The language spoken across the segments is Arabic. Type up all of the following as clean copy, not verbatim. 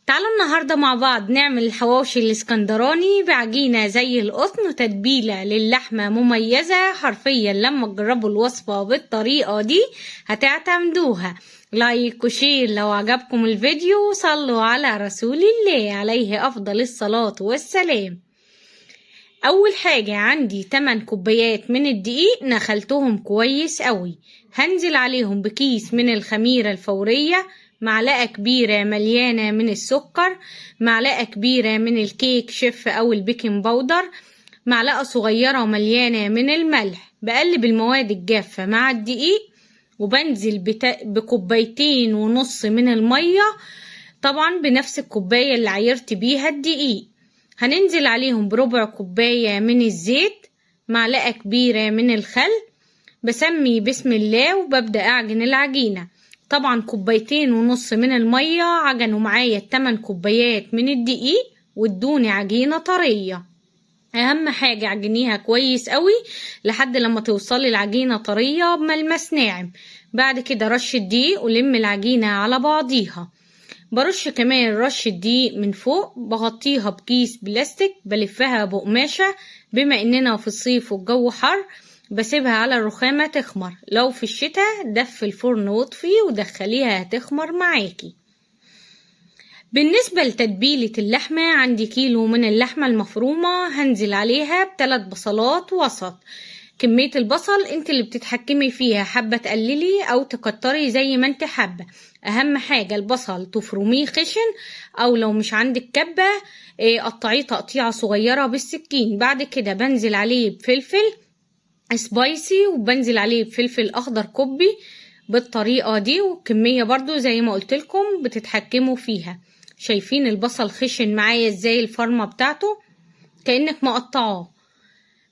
تعالوا النهاردة مع بعض نعمل الحواوشي الاسكندراني بعجينة زي القطن وتتبيلة للحمة مميزة. حرفيا لما تجربوا الوصفة بالطريقة دي هتعتمدوها. لايك وشير لو عجبكم الفيديو، وصلوا على رسول الله عليه أفضل الصلاة والسلام. أول حاجة عندي 8 كوبايات من الدقيق نخلتهم كويس قوي. هنزل عليهم بكيس من الخميرة الفورية، معلقة كبيرة مليانة من السكر، معلقة كبيرة من الكيك شيف أو البيكنج باودر، معلقة صغيرة مليانة من الملح. بقلب المواد الجافة مع الدقيق وبنزل بكوبايتين ونص من المية، طبعا بنفس الكوباية اللي عيرت بيها الدقيق. هننزل عليهم بربع كوباية من الزيت، معلقة كبيرة من الخل. بسمي بسم الله وببدأ أعجن العجينة. طبعا كوبايتين ونص من المية عجنوا معايا 8 كوبايات من الدقيق وادوني عجينة طرية. أهم حاجة عجنيها كويس قوي لحد لما توصلي العجينة طرية بملمس ناعم. بعد كده رش الدقيق ولم العجينة على بعضيها. برش كمان رش الدقيق من فوق، بغطيها بكيس بلاستيك، بلفها بقماشة. بما اننا في الصيف والجو حر بسيبها على الرخامة تخمر. لو في الشتاء دف الفرن واطفيه ودخليها هتخمر معاكي. بالنسبة لتتبيلة اللحمة، عندي كيلو من اللحمة المفرومة هنزل عليها ب3 بصلات وسط. كمية البصل انت اللي بتتحكمي فيها، حابة تقللي او تكتري زي ما انت حابة. اهم حاجة البصل تفرميه خشن، او لو مش عندك كبة قطعيه تقطيعة صغيرة بالسكين. بعد كده بنزل عليه بفلفل سبايسي وبنزل عليه بفلفل اخضر كوبي بالطريقة دي، وكمية برضو زي ما قلتلكم بتتحكموا فيها. شايفين البصل خشن معايا ازاي الفرمة بتاعته كأنك مقطعاه.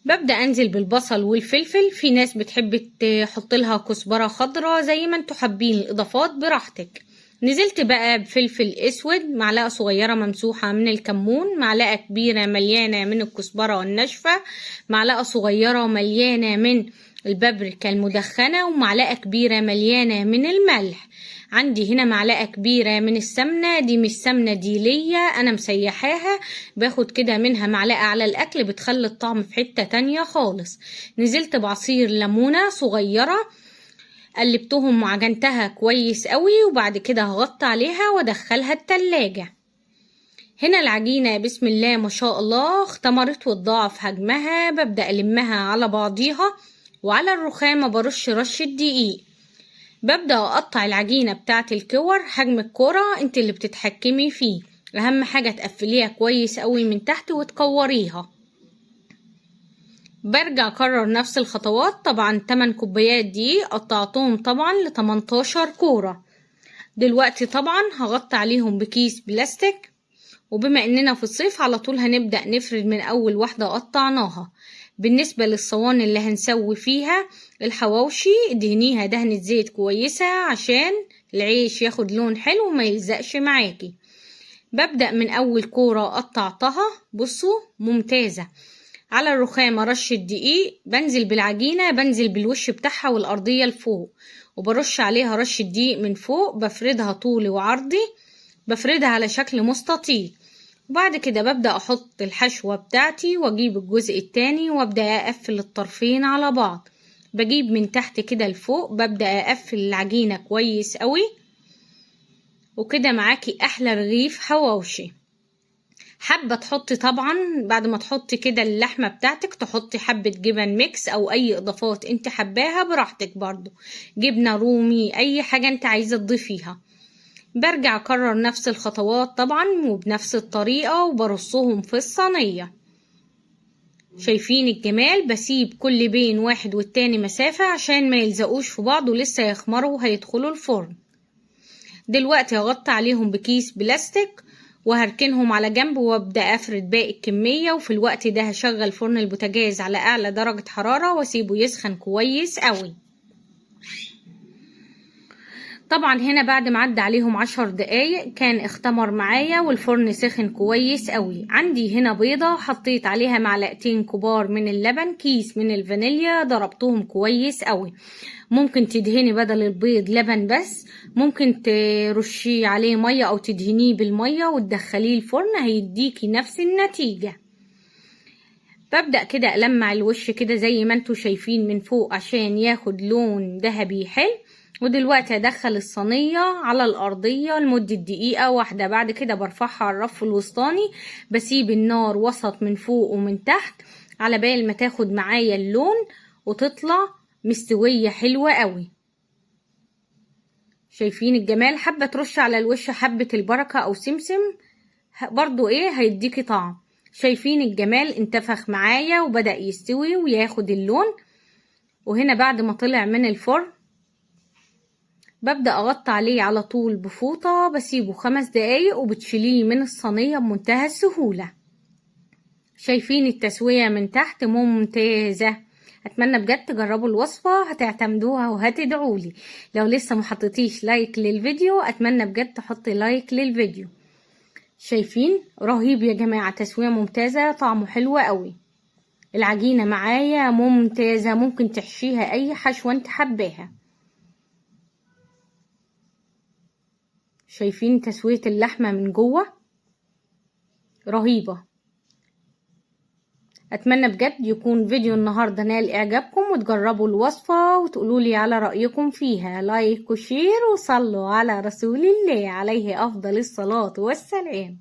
ببدأ انزل بالبصل والفلفل. في ناس بتحب تحط لها كزبرة خضراء، زي ما انتوا حابين الاضافات براحتك. نزلت بقى بفلفل اسود، معلقة صغيرة ممسوحة من الكمون، معلقة كبيرة مليانة من الكزبرة الناشفة، معلقة صغيرة مليانة من البابريكا المدخنة، ومعلقة كبيرة مليانة من الملح. عندي هنا معلقة كبيرة من السمنة، دي مش سمنة ديلية أنا مسيحاها، باخد كده منها معلقة على الأكل بتخلي الطعم في حتة تانية خالص. نزلت بعصير ليمونة صغيرة، قلبتهم وعجنتها كويس قوي، وبعد كده هغطي عليها وادخلها التلاجة. هنا العجينة بسم الله ما شاء الله اختمرت واتضاعف حجمها. ببدأ ألمها على بعضيها، وعلى الرخامة برش رشة دقيق. ببدأ أقطع العجينة بتاعت الكور حجم الكورة انت اللي بتتحكمي فيه. أهم حاجة تقفليها كويس قوي من تحت وتكوريها. برجع أكرر نفس الخطوات. طبعا 8 كوبايات دي قطعتهم طبعا ل18 كورة. دلوقتي طبعا هغطي عليهم بكيس بلاستيك، وبما اننا في الصيف على طول هنبدأ نفرد من اول واحدة قطعناها. بالنسبة للصواني اللي هنسوي فيها الحواوشي ادهنيها دهنة زيت كويسة عشان العيش ياخد لون حلو وما يلزقش معاكي. ببدأ من اول كورة قطعتها، بصوا ممتازة. على الرخامة رش الدقيق، بنزل بالعجينة، بنزل بالوش بتاعها والأرضية لفوق، وبرش عليها رش الدقيق من فوق. بفردها طولي وعرضي، بفردها على شكل مستطيل. وبعد كده ببدأ أحط الحشوة بتاعتي وأجيب الجزء التاني وأبدأ أقفل الطرفين على بعض. بجيب من تحت كده لفوق، ببدأ أقفل العجينة كويس قوي، وكده معاكي أحلى رغيف حواوشي. حابة تحطي طبعا بعد ما تحطي كده اللحمة بتاعتك تحطي حبة جبن ميكس او اي اضافات انت حباها براحتك، برضو جبنة رومي اي حاجة انت عايزة تضيفيها. برجع اكرر نفس الخطوات طبعا وبنفس الطريقة وبرصهم في الصينية. شايفين الجمال؟ بسيب كل بين واحد والتاني مسافة عشان ما يلزقوش في بعض ولسه يخمروا وهيدخلوا الفرن. دلوقتي هغطي عليهم بكيس بلاستيك وهركنهم على جنب، وابدأ افرد باقي الكمية. وفي الوقت ده هشغل فرن البوتاجاز على اعلى درجة حرارة واسيبه يسخن كويس قوي. طبعا هنا بعد ما عدى عليهم 10 دقايق كان اختمر معايا والفرن سخن كويس قوي. عندي هنا بيضة حطيت عليها معلقتين كبار من اللبن، كيس من الفانيليا، ضربتهم كويس قوي. ممكن تدهني بدل البيض لبن بس، ممكن ترشي عليه مية او تدهنيه بالمية وتدخليه الفرن هيديكي نفس النتيجة. ببدأ كده ألمع الوش كده زي ما انتوا شايفين من فوق عشان ياخد لون ذهبي حلو. ودلوقتي هدخل الصينية على الأرضية لمدة دقيقة واحدة. بعد كده برفعها على الرف الوسطاني، بسيب النار وسط من فوق ومن تحت على بال ما تاخد معايا اللون وتطلع مستوية حلوة قوي. شايفين الجمال؟ حابة ترش على الوش حبة البركة أو سمسم برضو هيديكي طعم. شايفين الجمال؟ انتفخ معايا وبدأ يستوي وياخد اللون. وهنا بعد ما طلع من الفرن ببدأ أغطي عليه على طول بفوطة، بسيبه 5 دقايق وبتشيليه من الصينية بمنتهى السهولة. شايفين التسوية من تحت ممتازة. أتمنى بجد تجربوا الوصفة هتعتمدوها وهتدعولي. لو لسه محطتيش لايك للفيديو أتمنى بجد تحطي لايك للفيديو. شايفين؟ رهيب يا جماعة، تسوية ممتازة، طعمه حلو قوي. العجينة معايا ممتازة، ممكن تحشيها أي حشوة انت حباها. شايفين تسوية اللحمة من جوه؟ رهيبة. أتمنى بجد يكون فيديو النهاردة نال إعجابكم وتجربوا الوصفة وتقولولي على رأيكم فيها. لايك وشير وصلوا على رسول الله عليه أفضل الصلاة والسلام.